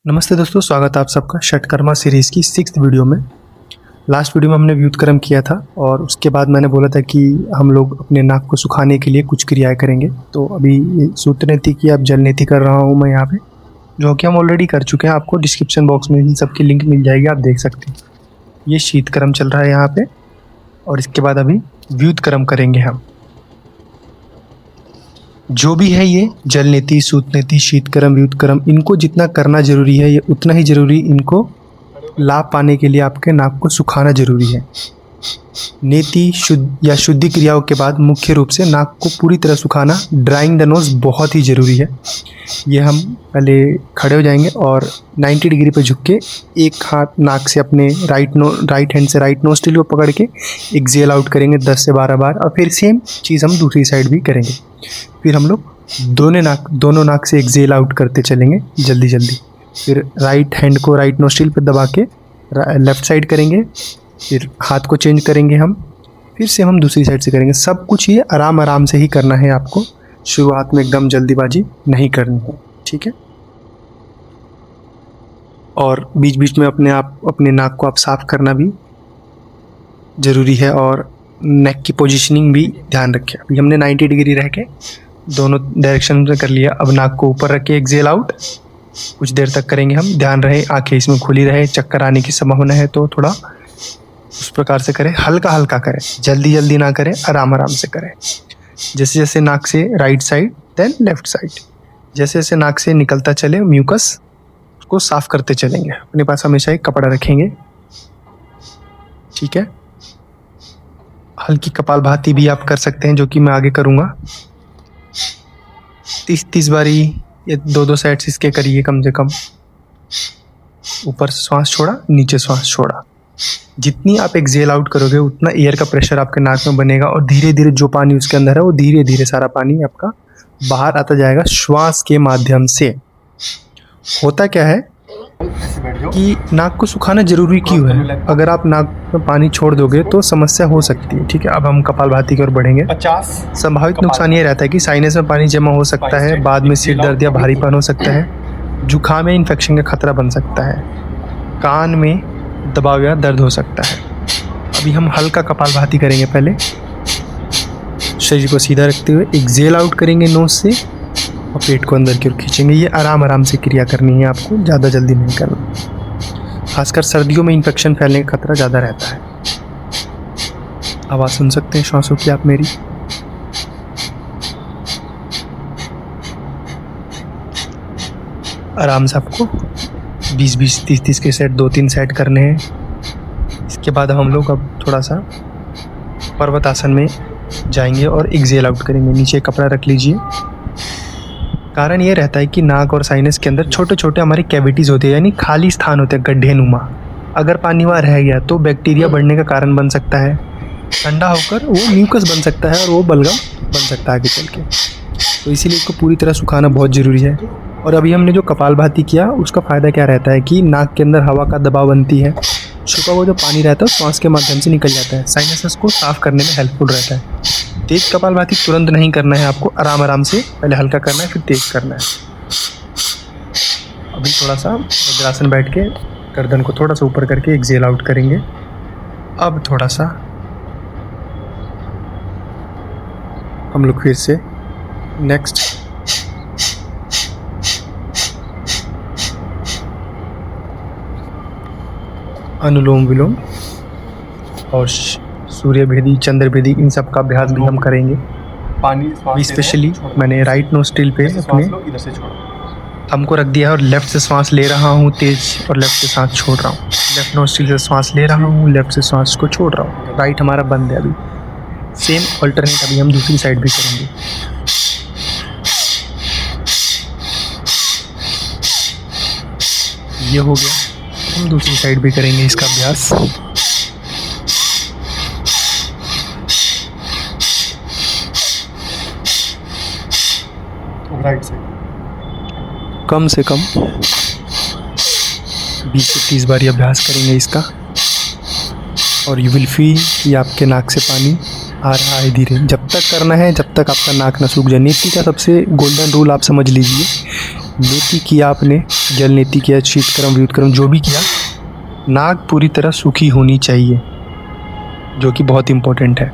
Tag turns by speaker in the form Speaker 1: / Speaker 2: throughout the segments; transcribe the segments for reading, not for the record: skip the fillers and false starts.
Speaker 1: नमस्ते दोस्तों, स्वागत है आप सबका षटकर्मा सीरीज़ की 6th वीडियो में। लास्ट वीडियो में हमने व्युत्क्रम किया था और उसके बाद मैंने बोला था कि हम लोग अपने नाक को सुखाने के लिए कुछ क्रियाएं करेंगे। तो अभी ये सूत्र नीति की अब जल नीति कर रहा हूँ मैं यहाँ पे, जो कि हम ऑलरेडी कर चुके हैं। आपको डिस्क्रिप्शन बॉक्स में इन सबकी लिंक मिल जाएगी, आप देख सकते हैं। ये शीतक्रम चल रहा है यहाँ पे और इसके बाद अभी व्युत्क्रम करेंगे हम। जो भी है ये जल नीति, सूत नीति, शीतक्रम, व्युत्क्रम, इनको जितना करना जरूरी है, ये उतना ही जरूरी इनको लाभ पाने के लिए आपके नाक को सुखाना जरूरी है। नीति शुद्धि क्रियाओं के बाद मुख्य रूप से नाक को पूरी तरह सुखाना, ड्राइंग द नोज, बहुत ही ज़रूरी है। ये हम पहले खड़े हो जाएंगे और 90 डिग्री पर झुक के एक हाथ नाक से अपने राइट हैंड से राइट नोस्ट्रिल को पकड़ के एक्सेल आउट करेंगे 10 से 12 बार, और फिर सेम चीज़ हम दूसरी साइड भी करेंगे। फिर हम लोग दोनों नाक से एक्सेल आउट करते चलेंगे जल्दी जल्दी। फिर राइट हैंड को राइट नोस्ट्रिल पर दबा के लेफ़्ट साइड करेंगे, फिर हाथ को चेंज करेंगे हम, फिर से हम दूसरी साइड से करेंगे। सब कुछ ये आराम आराम से ही करना है आपको, शुरुआत में एकदम जल्दीबाजी नहीं करनी है, ठीक है। और बीच बीच में अपने नाक को आप साफ करना भी ज़रूरी है, और नेक की पोजीशनिंग भी ध्यान रखें। अभी हमने 90 डिग्री रह के दोनों डायरेक्शन में कर लिया। अब नाक को ऊपर रख के एक्सेल आउट कुछ देर तक करेंगे हम। ध्यान रहे आंखें इसमें खुली रहे, चक्कर आने की संभावना है तो थोड़ा उस प्रकार से करें, हल्का हल्का करें, जल्दी जल्दी ना करें, आराम आराम से करें। जैसे जैसे नाक से right side then left side, जैसे जैसे नाक से निकलता चले म्यूकस, उसको साफ करते चलेंगे। अपने पास हमेशा एक कपड़ा रखेंगे, ठीक है। हल्की कपालभाति भी आप कर सकते हैं, जो कि मैं आगे करूँगा। 30 बारी ये दो साइड से इसके करिए कम से कम। ऊपर से श्वास छोड़ा, नीचे श्वास छोड़ा। जितनी आप एक्सेल आउट करोगे उतना एयर का प्रेशर आपके नाक में बनेगा, और धीरे धीरे जो पानी उसके अंदर है वो धीरे धीरे सारा पानी आपका बाहर आता जाएगा श्वास के माध्यम से। होता क्या है कि नाक को सुखाना जरूरी क्यों है? अगर आप नाक में पानी छोड़ दोगे तो समस्या हो सकती है, ठीक है। अब हम कपालभाति की ओर बढ़ेंगे।
Speaker 2: 50
Speaker 1: संभावित नुकसान ये रहता है कि साइनस में पानी जमा हो सकता है, बाद में सिर दर्द या भारीपन हो सकता है, जुकाम या इन्फेक्शन का खतरा बन सकता है, कान में दबाव या दर्द हो सकता है। अभी हम हल्का कपालभाति करेंगे। पहले शरीर को सीधा रखते हुए एक्सेल आउट करेंगे नोज से, और पेट को अंदर की ओर खींचेंगे। ये आराम आराम से क्रिया करनी है आपको, ज़्यादा जल्दी नहीं करना। खासकर सर्दियों में इन्फेक्शन फैलने का खतरा ज़्यादा रहता है। आवाज़ सुन सकते हैं श्वासों की आप मेरी। आराम से आपको 20-20, 30-30 के सेट 2-3 सेट करने हैं। इसके बाद हम लोग अब थोड़ा सा पर्वत आसन में जाएंगे और एक्सेल आउट करेंगे। नीचे कपड़ा रख लीजिए। कारण ये रहता है कि नाक और साइनस के अंदर छोटे छोटे हमारे कैविटीज़ होते हैं, यानी खाली स्थान होते हैं, गड्ढे नुमा। अगर पानी वहाँ रह गया तो बैक्टीरिया बढ़ने का कारण बन सकता है, ठंडा होकर वो म्यूकस बन सकता है और वो बलगम बन सकता है आगे चल के। तो इसीलिए इसको पूरी तरह सुखाना बहुत ज़रूरी है। और अभी हमने जो कपालभाति किया उसका फ़ायदा क्या रहता है कि नाक के अंदर हवा का दबाव बनती है, छुपा हुआ जो पानी रहता है श्वास के माध्यम से निकल जाता है, साइनसेस को साफ करने में हेल्पफुल रहता है। तेज कपालभाति तुरंत नहीं करना है आपको, आराम आराम से पहले हल्का करना है, फिर तेज करना है। अभी थोड़ा सा वज्रासन बैठ के गर्दन को थोड़ा सा ऊपर करके एक्सेल आउट करेंगे। अब थोड़ा सा हम लोग फिर से नेक्स्ट अनुलोम विलोम और सूर्यभेदी, चंद्रभेदी, इन सब का अभ्यास भी हम करेंगे।
Speaker 2: पानी
Speaker 1: स्पेशली मैंने राइट नोस्ट्रिल पे अपने थंब को रख दिया है और लेफ़्ट से सांस ले रहा हूँ तेज, और लेफ़्ट से सांस छोड़ रहा हूँ। लेफ़्ट नोस्ट्रिल से सांस ले रहा हूँ, लेफ़्ट से सांस को छोड़ रहा हूँ। राइट हमारा बंद है। अभी सेम अल्टरनेट अभी हम दूसरी साइड भी करेंगे। ये हो गया, हम दूसरी साइड भी करेंगे इसका अभ्यास।
Speaker 2: राइट साइड
Speaker 1: कम से कम 20 से 30 बार अभ्यास करेंगे इसका, और यू विल फील कि आपके नाक से पानी आ रहा है धीरे। जब तक करना है जब तक आपका नाक ना सूख जाए। नीति का सबसे गोल्डन रूल आप समझ लीजिए नीति किया आपने, जल नीति किया, शीतक्रम व्युत्क्रम जो भी किया, नाक पूरी तरह सूखी होनी चाहिए, जो कि बहुत इम्पोर्टेंट है।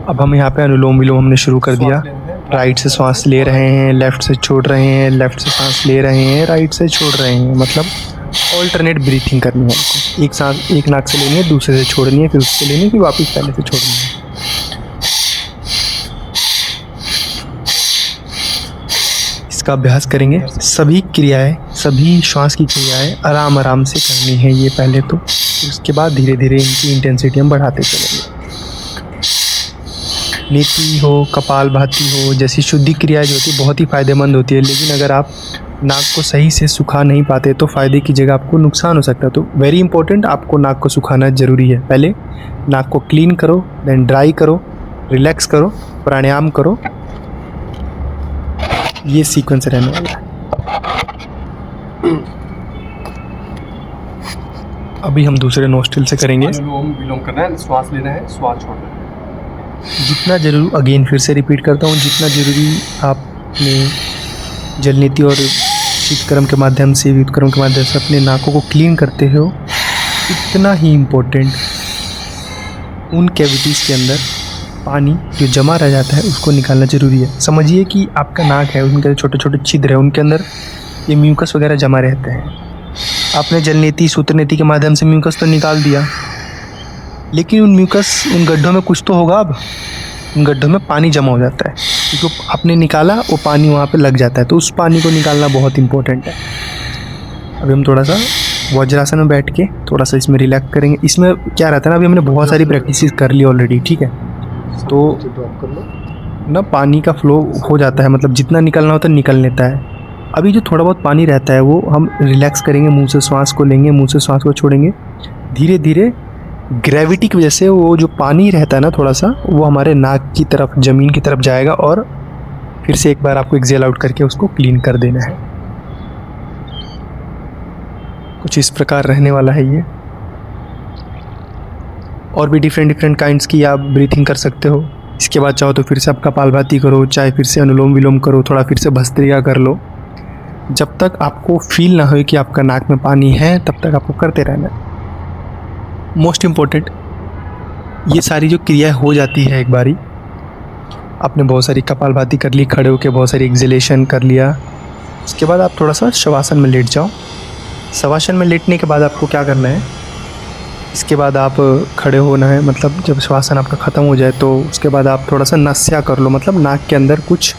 Speaker 1: अब हम यहाँ पे अनुलोम विलोम हमने शुरू कर दिया। राइट से सांस ले रहे हैं, लेफ़्ट से छोड़ रहे हैं, लेफ़्ट से सांस ले रहे हैं, राइट से छोड़ रहे हैं, मतलब ऑल्टरनेट ब्रीथिंग करनी है आपको। एक सांस एक नाक से लेनी है, दूसरे से छोड़नी है, फिर उससे लेनी है, फिर वापस पहले से छोड़नी है। इसका अभ्यास करेंगे। सभी क्रियाएं, सभी श्वास की क्रियाएं आराम आराम से करनी है ये पहले तो, उसके बाद धीरे धीरे इनकी इंटेंसिटी हम बढ़ाते चलेंगे। नीति हो, कपालभाति हो, जैसी शुद्धि क्रियाएं जो होती है बहुत ही फ़ायदेमंद होती है, लेकिन अगर आप नाक को सही से सुखा नहीं पाते तो फ़ायदे की जगह आपको नुकसान हो सकता है। तो वेरी इंपॉर्टेंट, आपको नाक को सुखाना ज़रूरी है। पहले नाक को क्लीन करो, देन ड्राई करो, रिलैक्स करो, प्राणायाम करो, ये सीक्वेंस रहने वाला है। अभी हम दूसरे नोस्ट्रिल से करेंगे।
Speaker 2: अनुलोम विलोम करना है, श्वास लेना है, श्वास छोड़ना है।
Speaker 1: जितना जरूरी, अगेन फिर से रिपीट करता हूँ, जितना ज़रूरी आपने जल नीति और शीतक्रम के माध्यम से, व्युत्क्रम के माध्यम से अपने नाकों को क्लीन करते हो, इतना ही इम्पोर्टेंट उन कैविटीज़ के अंदर पानी जो जमा रह जाता है उसको निकालना ज़रूरी है। समझिए कि आपका नाक है, उनके छोटे छोटे छिद्र है, उनके अंदर ये म्यूकस वगैरह जमा रहते हैं। आपने जल नीति सूत्र नीति के माध्यम से म्यूकस तो निकाल दिया, लेकिन उन म्यूकस, उन गड्ढों में कुछ तो होगा। अब उन गड्ढों में पानी जमा हो जाता है, क्योंकि आपने निकाला वो पानी वहाँ पे लग जाता है, तो उस पानी को निकालना बहुत इंपॉर्टेंट है। अभी हम थोड़ा सा वज्रासन में बैठ के थोड़ा सा इसमें रिलैक्स करेंगे। इसमें क्या रहता है ना, अभी हमने बहुत सारी प्रैक्टिस कर ली ऑलरेडी, ठीक है, तो ना पानी का फ्लो हो जाता है, मतलब जितना निकलना होता है निकल लेता है। अभी जो थोड़ा बहुत पानी रहता है वो हम रिलैक्स करेंगे, मुंह से श्वास को लेंगे, मुंह से श्वास को छोड़ेंगे, धीरे धीरे ग्रेविटी की वजह से वो जो पानी रहता है ना थोड़ा सा, वो हमारे नाक की तरफ, ज़मीन की तरफ जाएगा, और फिर से एक बार आपको एक्सेल आउट करके उसको क्लीन कर देना है। कुछ इस प्रकार रहने वाला है ये। और भी डिफरेंट काइंड्स की आप ब्रीथिंग कर सकते हो। इसके बाद चाहो तो फिर से आप कपालभाति करो, चाहे फिर से अनुलोम विलोम करो, थोड़ा फिर से भस्त्रिका कर लो। जब तक आपको फील ना हो कि आपका नाक में पानी है, तब तक आपको करते रहना है। मोस्ट इम्पोर्टेंट, ये सारी जो क्रियाएं हो जाती है एक बारी, आपने बहुत सारी कपालभाति कर ली, खड़े होकर बहुत सारी एक्सहेलेशन कर लिया, उसके बाद आप थोड़ा सा शवासन में लेट जाओ। शवासन में लेटने के बाद आपको क्या करना है, इसके बाद आप खड़े होना है, मतलब जब श्वासन आपका ख़त्म हो जाए तो उसके बाद आप थोड़ा सा नस्या कर लो, मतलब नाक के अंदर कुछ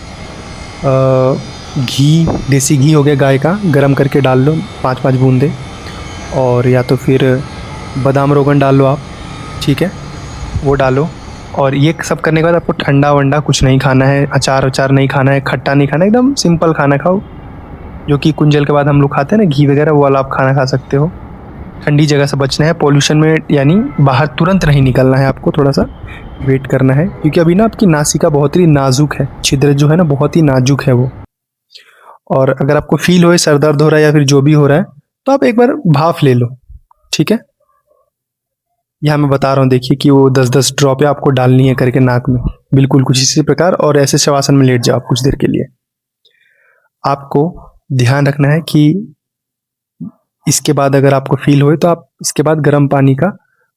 Speaker 1: घी, देसी घी हो गया गाय का, गरम करके डाल लो 5-5 बूंदे, और या तो फिर बादाम रोगन डाल लो आप, ठीक है, वो डालो। और ये सब करने के बाद आपको ठंडा वंडा कुछ नहीं खाना है, अचार वचार नहीं खाना है, खट्टा नहीं खाना है, एकदम सिंपल खाना खाओ, जो कि कुंजल के बाद हम लोग खाते हैं ना घी वगैरह, वो वाला आप खाना खा सकते हो। ठंडी जगह से बचना है, पॉल्यूशन में यानी बाहर तुरंत नहीं निकलना है, आपको थोड़ा सा वेट करना है, क्योंकि अभी ना आपकी नासिका बहुत ही नाजुक है, छिद्र जो है ना बहुत ही नाजुक है वो। और अगर आपको फील हो सर दर्द हो रहा है या फिर जो भी हो रहा है, तो आप एक बार भाप ले लो, ठीक है। यहाँ मैं बता रहा हूँ, देखिए कि वो 10-10 ड्रॉप है, आपको डालनी है करके नाक में, बिल्कुल कुछ इसी प्रकार। और ऐसे शवासन में लेट जाओ आप कुछ देर के लिए। आपको ध्यान रखना है कि इसके बाद अगर आपको फील हो तो आप इसके बाद गर्म पानी का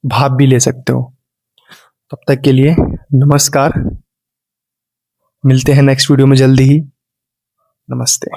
Speaker 1: भाप भी ले सकते हो। तब तक के लिए नमस्कार, मिलते हैं नेक्स्ट वीडियो में जल्दी ही। नमस्ते।